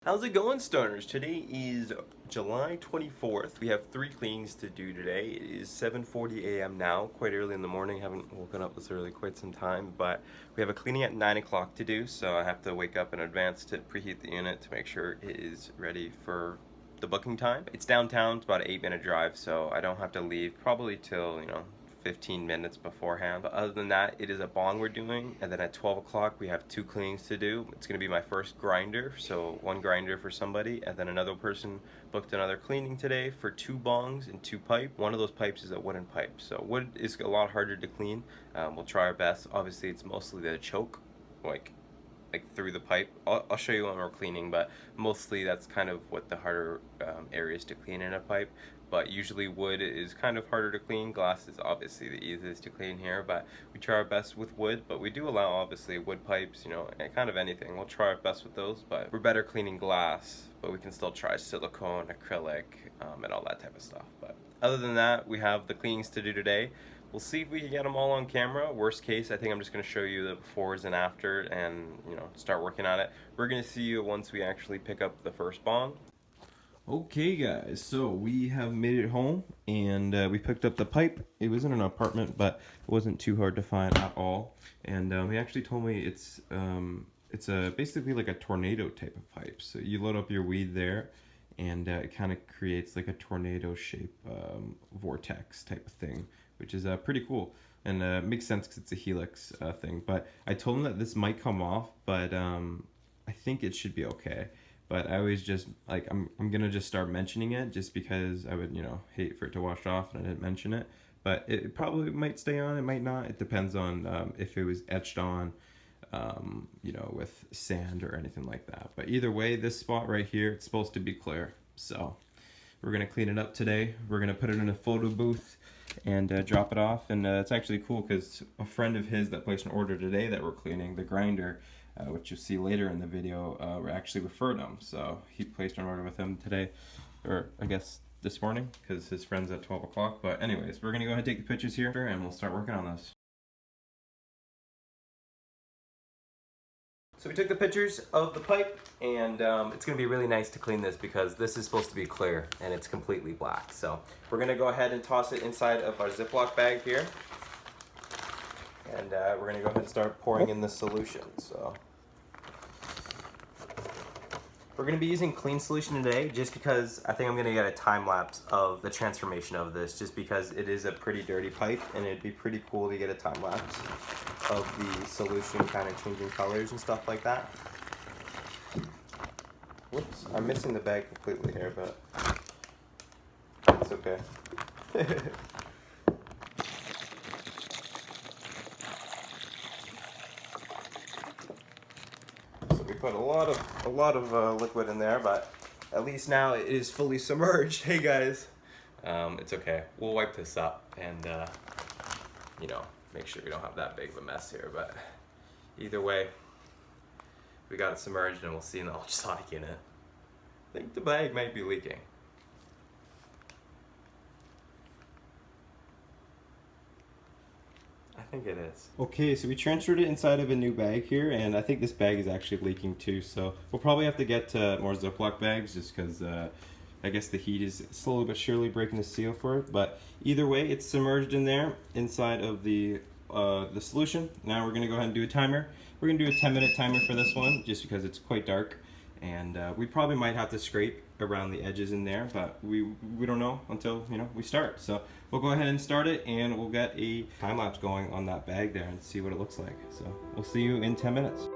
How's it going, stoners? Today is July 24th. We have 3 cleanings to do today. It is 7:40 a.m. now, quite early in the morning. Haven't woken up this early quite some time, but we have a cleaning at 9 o'clock to do, so I have to wake up in advance to preheat the unit to make sure it is ready for the booking time. It's downtown, it's about an 8-minute drive, so I don't have to leave probably till, 15 minutes beforehand. But other than that, it is a bong we're doing, and then at 12 o'clock we have 2 cleanings to do. It's going to be my first grinder, so 1 grinder for somebody, and then another person booked another cleaning today for 2 bongs and 2 pipe. One of those pipes is a wooden pipe, so wood is a lot harder to clean. We'll try our best. Obviously it's mostly the choke, like through the pipe. I'll show you when we're cleaning, but mostly that's kind of what the harder areas to clean in a pipe. But usually wood is kind of harder to clean. Glass is obviously the easiest to clean here, but we try our best with wood. But we do allow obviously wood pipes, and kind of anything. We'll try our best with those, but we're better cleaning glass, but we can still try silicone, acrylic, and all that type of stuff. But other than that, we have the cleanings to do today. We'll see if we can get them all on camera. Worst case, I think I'm just going to show you the befores and after and, start working on it. We're going to see you once we actually pick up the first bong. Okay guys, so we have made it home and we picked up the pipe. It was in an apartment, but it wasn't too hard to find at all. And he actually told me it's basically like a tornado type of pipe. So you load up your weed there and it kind of creates like a tornado shape vortex type of thing, which is pretty cool. And makes sense because it's a helix thing. But I told him that this might come off, but I think it should be okay. But I always just, like, I'm gonna just start mentioning it just because I would, hate for it to wash off and I didn't mention it. But it probably might stay on, it might not. It depends on if it was etched on, with sand or anything like that. But either way, this spot right here, it's supposed to be clear. So we're gonna clean it up today. We're gonna put it in a photo booth and drop it off. And it's actually cool because a friend of his that placed an order today that we're cleaning, the grinder, which you'll see later in the video, actually referred him. So he placed an order with him today, or I guess this morning, because his friend's at 12 o'clock. But anyways, we're gonna go ahead and take the pictures here and we'll start working on this. So we took the pictures of the pipe, and it's going to be really nice to clean this because this is supposed to be clear and it's completely black. So we're going to go ahead and toss it inside of our Ziploc bag here. And we're going to go ahead and start pouring in the solution. So we're going to be using clean solution today just because I think I'm going to get a time lapse of the transformation of this, just because it is a pretty dirty pipe and it'd be pretty cool to get a time lapse of the solution kind of changing colors and stuff like that. Whoops, I'm missing the bag completely here, but it's okay. So we put a lot of liquid in there, but at least now it is fully submerged. Hey guys, it's okay. We'll wipe this up and make sure we don't have that big of a mess here. But either way, we got it submerged and we'll see an ultrasonic in it. I think the bag might be leaking. I think it is. Okay, so we transferred it inside of a new bag here, and I think this bag is actually leaking too, so we'll probably have to get more Ziploc bags just because I guess the heat is slowly but surely breaking the seal for it. But either way, it's submerged in there inside of the solution. Now we're going to go ahead and do a timer. We're going to do a 10-minute timer for this one just because it's quite dark, and we probably might have to scrape around the edges in there, but we don't know until we start. So we'll go ahead and start it, and we'll get a time lapse going on that bag there and see what it looks like. So we'll see you in 10 minutes.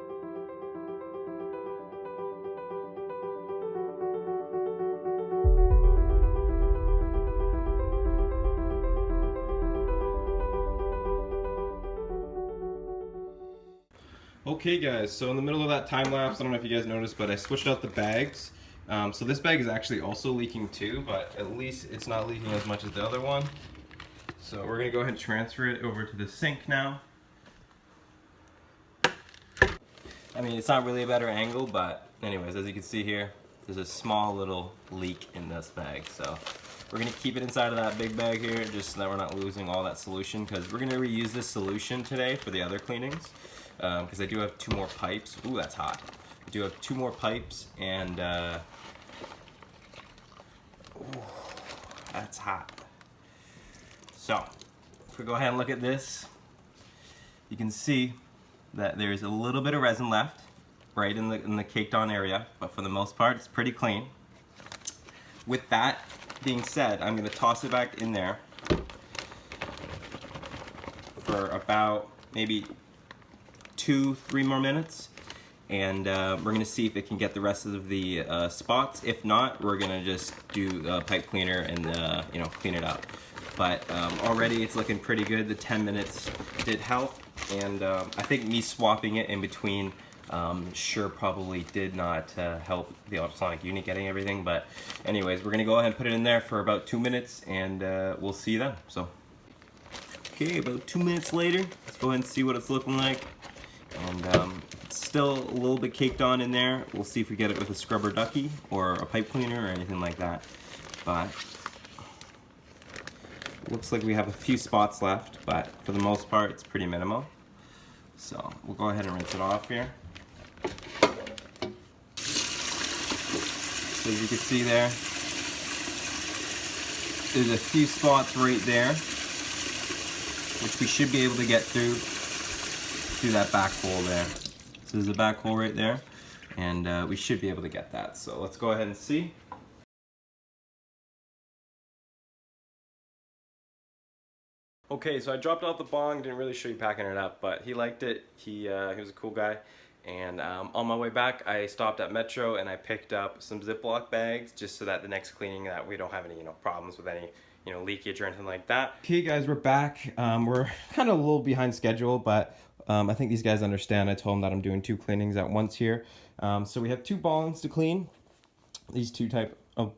Okay guys, so in the middle of that time lapse, I don't know if you guys noticed, but I switched out the bags. So this bag is actually also leaking too, but at least it's not leaking as much as the other one. So we're gonna go ahead and transfer it over to the sink now. I mean, it's not really a better angle, but anyways, as you can see here, there's a small little leak in this bag. So we're gonna keep it inside of that big bag here, just so that we're not losing all that solution, because we're gonna reuse this solution today for the other cleanings. Because I do have 2 more pipes. Ooh, that's hot. do have 2 more pipes, and ooh, that's hot. So if we go ahead and look at this, you can see that there's a little bit of resin left right in the caked on area, but for the most part it's pretty clean. With that being said, I'm going to toss it back in there for about maybe 2-3 more minutes, and we're going to see if it can get the rest of the spots. If not, we're going to just do pipe cleaner and you know, clean it up. But already it's looking pretty good. The 10 minutes did help, and I think me swapping it in between sure probably did not help the ultrasonic unit getting everything. But anyways, we're gonna go ahead and put it in there for about 2 minutes, and we'll see you then. So okay, about 2 minutes later, let's go ahead and see what it's looking like. And it's still a little bit caked on in there. We'll see if we get it with a scrubber ducky or a pipe cleaner or anything like that. But looks like we have a few spots left, but for the most part it's pretty minimal. So we'll go ahead and rinse it off here. So as you can see there, there's a few spots right there, which we should be able to get through that back hole there. So there's a back hole right there, and we should be able to get that. So let's go ahead and see. Okay, so I dropped off the bong, didn't really show you packing it up, but he liked it. He was a cool guy. And on my way back, I stopped at Metro and I picked up some Ziploc bags just so that the next cleaning that we don't have any, problems with any, leakage or anything like that. Okay guys, we're back. We're kind of a little behind schedule, but I think these guys understand. I told them that I'm doing 2 cleanings at once here. So we have 2 bongs to clean. These 2 type of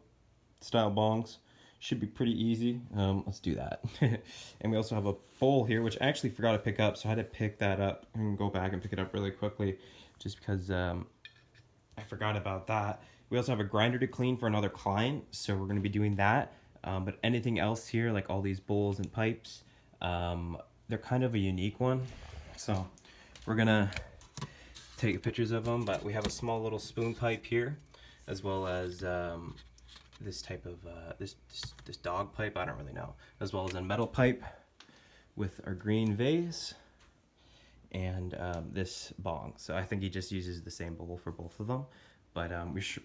style bongs. Should be pretty easy. Let's do that. And we also have a bowl here, which I actually forgot to pick up, so I had to pick that up and go back and pick it up really quickly, just because I forgot about that. We also have a grinder to clean for another client, so we're going to be doing that. But anything else here, like all these bowls and pipes, they're kind of a unique one. So we're going to take pictures of them, but we have a small little spoon pipe here, as well as this type of this dog pipe, I don't really know, as well as a metal pipe with our green vase and this bong. So I think he just uses the same bowl for both of them, but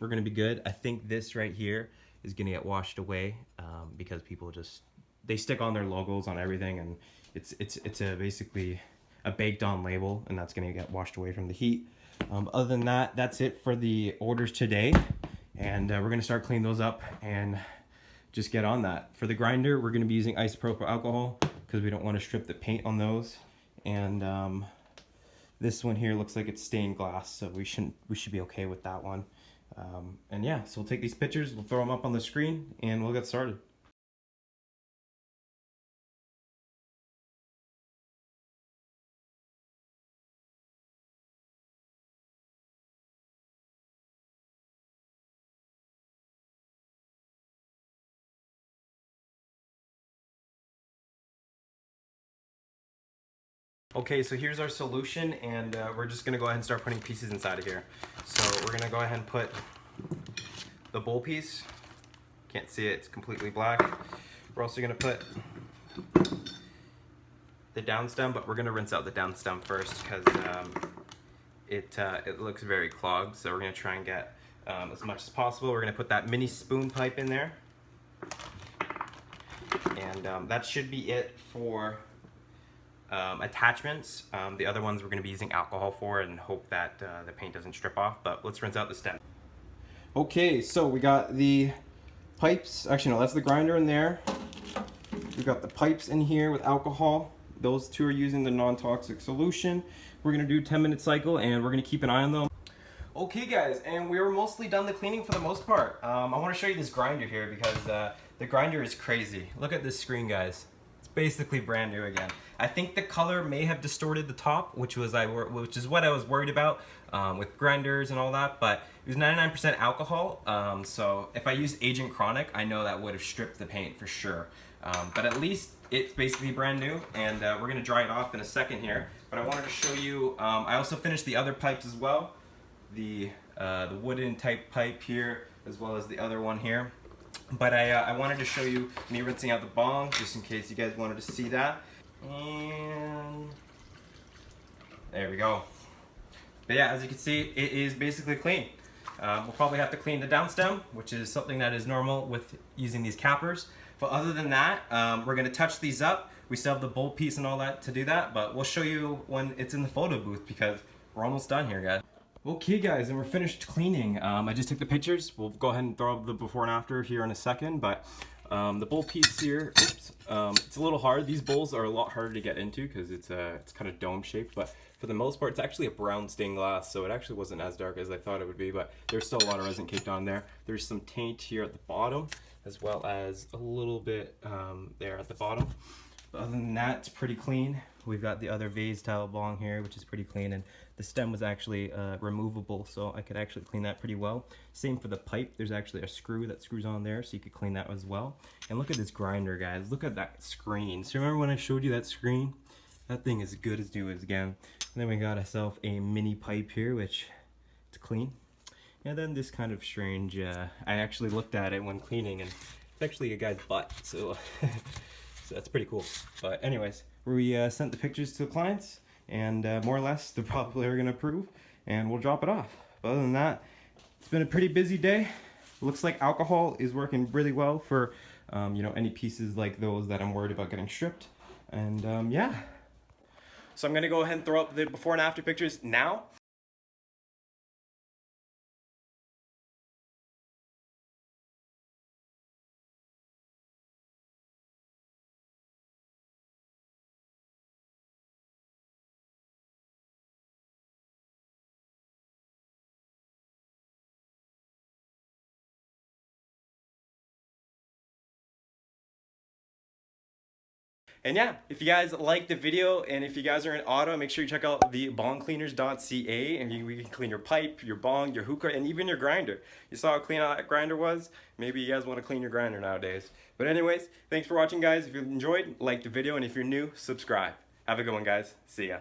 we're gonna be good. I think this right here is gonna get washed away because people they stick on their logos on everything, and it's basically a baked on label, and that's gonna get washed away from the heat. Other than that, that's it for the orders today. And we're going to start cleaning those up and just get on that. For the grinder, we're going to be using isopropyl alcohol because we don't want to strip the paint on those. And this one here looks like it's stained glass, so we should be okay with that one. And yeah, so we'll take these pictures, we'll throw them up on the screen, and we'll get started. Okay, so here's our solution, and we're just gonna go ahead and start putting pieces inside of here. So we're gonna go ahead and put the bowl piece. Can't see it, it's completely black. We're also gonna put the down stem, but we're gonna rinse out the down stem first because it looks very clogged. So we're gonna try and get as much as possible. We're gonna put that mini spoon pipe in there, and that should be it for attachments. The other ones we're going to be using alcohol for and hope that the paint doesn't strip off, but let's rinse out the stem. Okay, so we got the pipes. Actually, no, that's the grinder in there. We've got the pipes in here with alcohol. Those 2 are using the non-toxic solution. We're going to do 10-minute cycle, and we're going to keep an eye on them. Okay guys, and we were mostly done the cleaning for the most part. I want to show you this grinder here because the grinder is crazy. Look at this screen, guys. Basically brand new again. I think the color may have distorted the top, which is what I was worried about with grinders and all that, but it was 99% alcohol, so if I used Agent Chronic, I know that would have stripped the paint for sure. But at least it's basically brand new, and we're gonna dry it off in a second here. But I wanted to show you, I also finished the other pipes as well. The the wooden type pipe here, as well as the other one here. But I wanted to show you me rinsing out the bong, just in case you guys wanted to see that. And there we go. But yeah, as you can see, it is basically clean. We'll probably have to clean the downstem, which is something that is normal with using these cappers. But other than that, we're gonna touch these up. We still have the bolt piece and all that to do that, but we'll show you when it's in the photo booth because we're almost done here, guys. Okay guys, and we're finished cleaning. I just took the pictures. We'll go ahead and throw up the before and after here in a second, but the bowl piece here, oops, it's a little hard. These bowls are a lot harder to get into because it's kind of dome shaped, but for the most part, it's actually a brown stained glass, so it actually wasn't as dark as I thought it would be, but there's still a lot of resin caked on there. There's some taint here at the bottom, as well as a little bit there at the bottom. But other than that, it's pretty clean. We've got the other vase style bong here, which is pretty clean, and the stem was actually removable, so I could actually clean that pretty well. Same for the pipe. There's actually a screw that screws on there, so you could clean that as well. And look at this grinder, guys. Look at that screen. So remember when I showed you that screen? That thing is good as new as again. And then we got ourselves a mini pipe here, which it's clean. And then this kind of strange, I actually looked at it when cleaning, and it's actually a guy's butt, so, so that's pretty cool. But anyways, we sent the pictures to the clients, and more or less they're probably going to approve, and we'll drop it off. But other than that, it's been a pretty busy day. Looks like alcohol is working really well for you know, any pieces like those that I'm worried about getting stripped. And yeah. So I'm going to go ahead and throw up the before and after pictures now. And yeah, if you guys liked the video and if you guys are in auto, make sure you check out the bongcleaners.ca, and you can clean your pipe, your bong, your hookah, and even your grinder. You saw how clean that grinder was? Maybe you guys want to clean your grinder nowadays. But anyways, thanks for watching, guys. If you enjoyed, like the video, and if you're new, subscribe. Have a good one, guys. See ya.